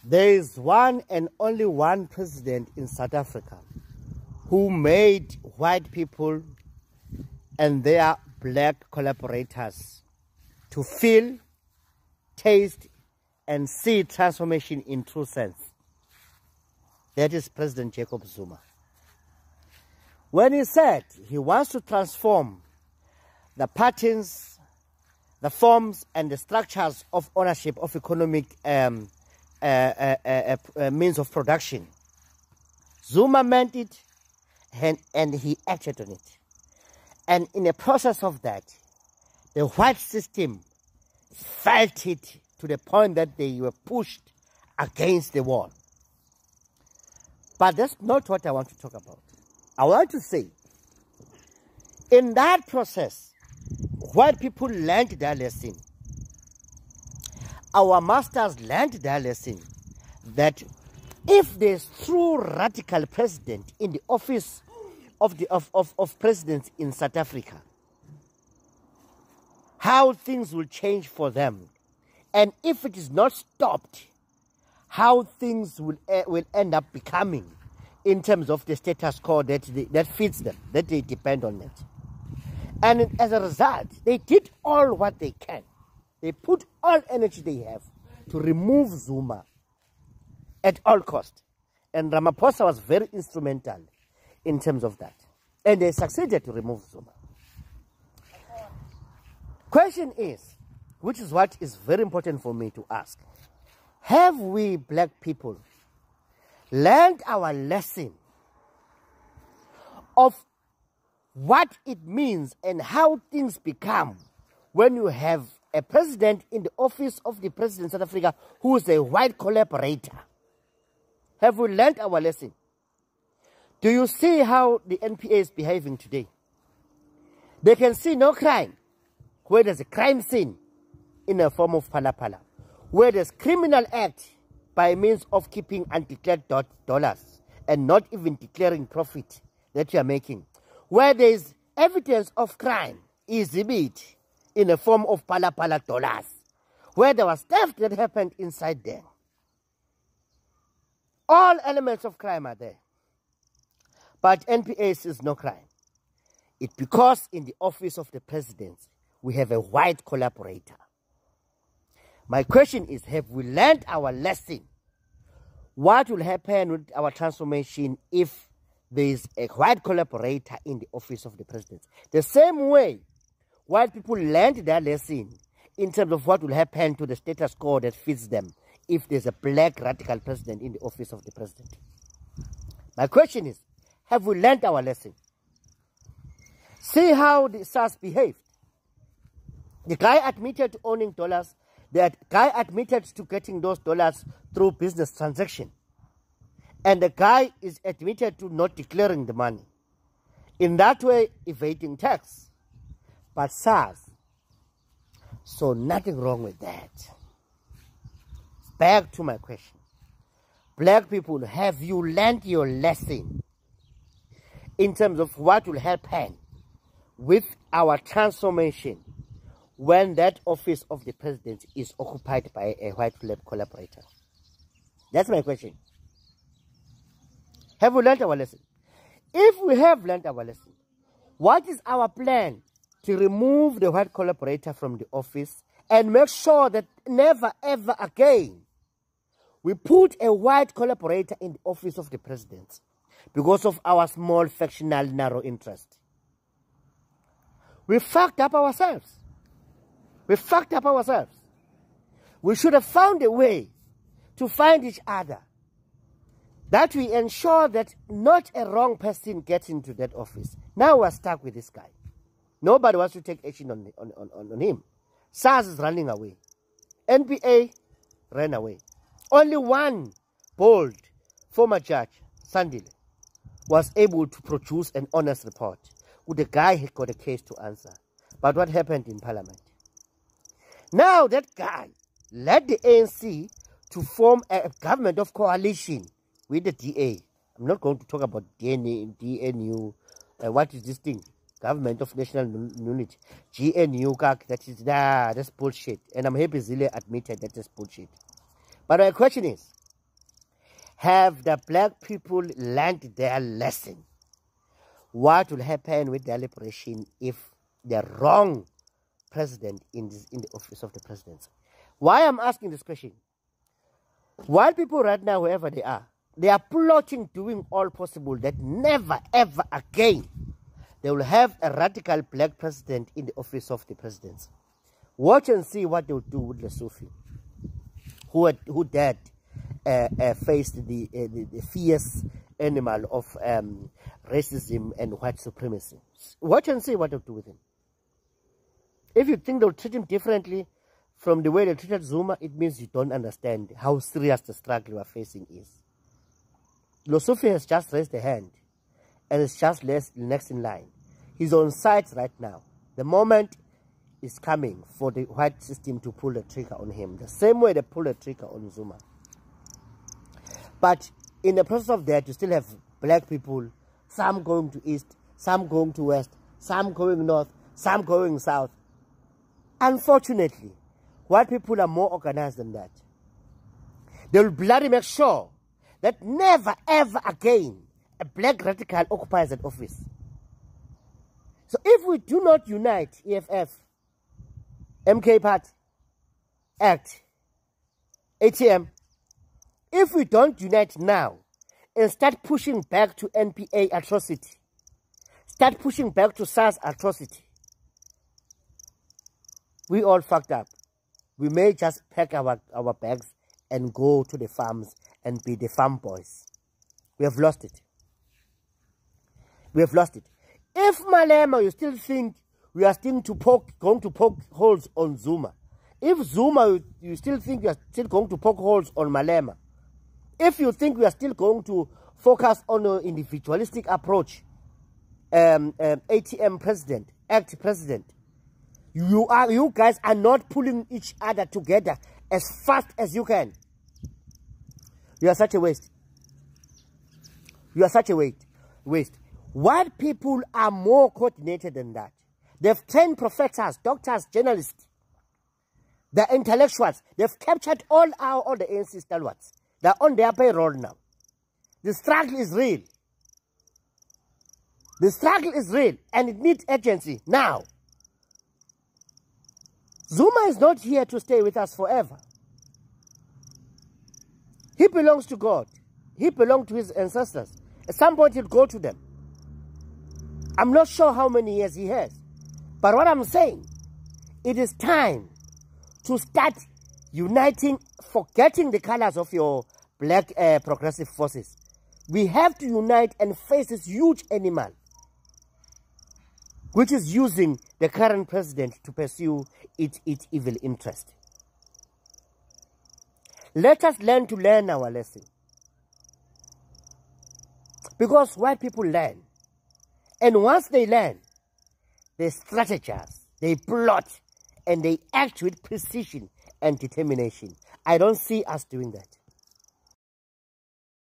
There is one and only one president in South Africa who made white people and their black collaborators to feel, taste, and see transformation in true sense. That is President Jacob Zuma. When he said he wants to transform the patterns, the forms, and the structures of ownership of economic means of production, Zuma meant it, and he acted on it. And in the process of that, the white system felt it to the point that they were pushed against the wall. But that's not what I want to talk about. I want to say, in that process, white people learned their lesson. Our masters learned their lesson that if there's true radical president in the office of presidents in South Africa, how things will change for them. And if it is not stopped, how things will end up becoming in terms of the status quo that fits them, that they depend on it. And as a result, they did all what they can. They put all energy they have to remove Zuma at all costs. And Ramaphosa was very instrumental in terms of that. And they succeeded to remove Zuma. Question is, which is what is very important for me to ask, have we black people learned our lesson of what it means and how things become when you have a president in the office of the president of South Africa who is a white collaborator? Have we learned our lesson? Do you see how the NPA is behaving today? They can see no crime where there's a crime scene in the form of pala-pala, where there's criminal act by means of keeping undeclared dollars and not even declaring profit that you are making, where there is evidence of crime exhibit in the form of pala-pala dollars, where there was theft that happened inside there. All elements of crime are there. But NPA is no crime. It's because in the office of the president, we have a white collaborator. My question is, have we learned our lesson? What will happen with our transformation if there is a white collaborator in the office of the president? The same way white people learned their lesson in terms of what will happen to the status quo that fits them if there's a black radical president in the office of the president. My question is, have we learned our lesson? See how the SARS behaved. The guy admitted to owning dollars. The guy admitted to getting those dollars through business transaction. And the guy is admitted to not declaring the money. In that way, evading tax. But SARS, so nothing wrong with that. Back to my question. Black people, have you learned your lesson in terms of what will happen with our transformation when that office of the president is occupied by a white collaborator? That's my question. Have we learned our lesson? If we have learned our lesson, what is our plan to remove the white collaborator from the office and make sure that never ever again we put a white collaborator in the office of the president because of our small factional narrow interest? We fucked up ourselves. We fucked up ourselves. We should have found a way to find each other, that we ensure that not a wrong person gets into that office. Now we're stuck with this guy. Nobody wants to take action on him. SARS is running away. NPA ran away. Only one bold former judge, Sandile, was able to produce an honest report. The guy had got a case to answer. But what happened in Parliament? Now that guy led the ANC to form a government of coalition with the DA. I'm not going to talk about DNU. What is this thing? Government of National Unity. GNU, that's bullshit. And I'm happy Zille admitted that is bullshit. But my question is, have the black people learned their lesson? What will happen with their liberation if the wrong president in the office of the presidency? Why I'm asking this question? While people right now, wherever they are plotting, doing all possible that never ever again they will have a radical black president in the office of the presidency. Watch and see what they'll do with Lesufi, who dared faced the fierce animal of racism and white supremacy. Watch and see what they'll do with him. If you think they'll treat him differently from the way they treated Zuma, it means you don't understand how serious the struggle we are facing is. Lesufi has just raised a hand and is just next in line. He's on sides right now. The moment is coming for the white system to pull the trigger on him, the same way they pull the trigger on Zuma. But in the process of that, you still have black people, some going to east, some going to west, some going north, some going south. Unfortunately, white people are more organized than that. They will bloody make sure that never ever again a black radical occupies that office. So if we do not unite, EFF, MK Party, ACT, ATM, if we don't unite now and start pushing back to NPA atrocity, start pushing back to SARS atrocity, we all fucked up. We may just pack our bags and go to the farms and be the farm boys. We have lost it. We have lost it. If Malema, you still think we are still going to poke holes on Zuma, if Zuma, you still think we are still going to poke holes on Malema, if you think we are still going to focus on an individualistic approach, ATM president, ACT president, you guys are not pulling each other together as fast as you can. You are such a waste. You are such a waste. White people are more coordinated than that. They've trained professors, doctors, journalists. They're intellectuals. They've captured all the ANC stalwarts. They're on their payroll now. The struggle is real. The struggle is real, and it needs urgency now. Zuma is not here to stay with us forever. He belongs to God. He belonged to his ancestors. At some point, he'll go to them. I'm not sure how many years he has. But what I'm saying, it is time to start uniting, forgetting the colors of your black progressive forces. We have to unite and face this huge animal, which is using the current president to pursue its evil interest. Let us learn to learn our lesson. Because white people learn. And once they learn, they strategize, they plot, and they act with precision and determination. I don't see us doing that.